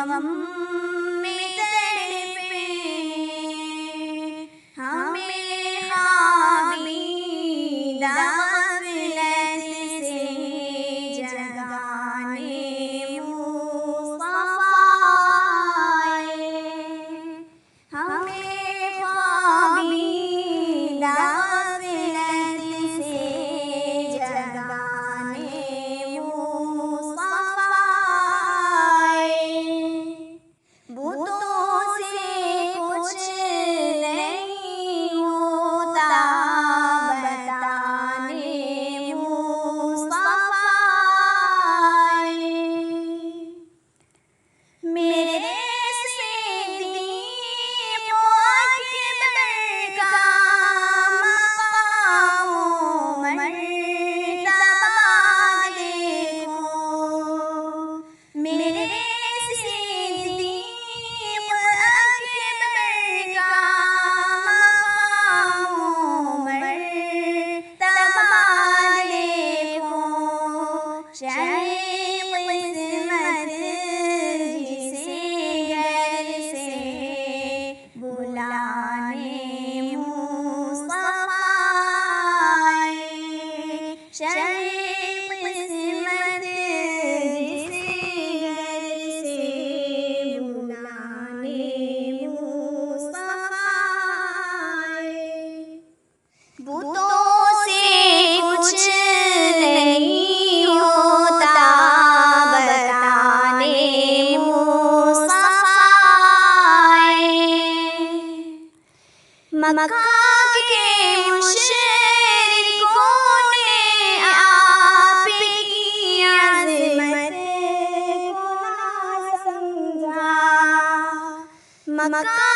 गम में तड़पे, हमें ख्वाबीदा गफलत से जगाने मुस्तफा आए। हमें ख्वाबीदा गफलत से जगाने मुस्तफा आए। बुतों से कुछ नहीं होता बताने मुस्तफा आए। मेरे सिद्दीक़ अकबर का मक़ाम मर्तबा देखो। मेरे सिद्दीक़ अकबर का मक़ाम मर्तबा देखो। शाहे क़िस्मत जिसे घर से बुलाने मुस्तफा आए। शाहे क़िस्मत जिसे घर से बुलाने मुस्तफा आए। बुतों से कुछ नहीं होता बताने मुस्तफा आए। मक्का के मुशरिकों ने आपकी अज़मत को ना समझा। मक्का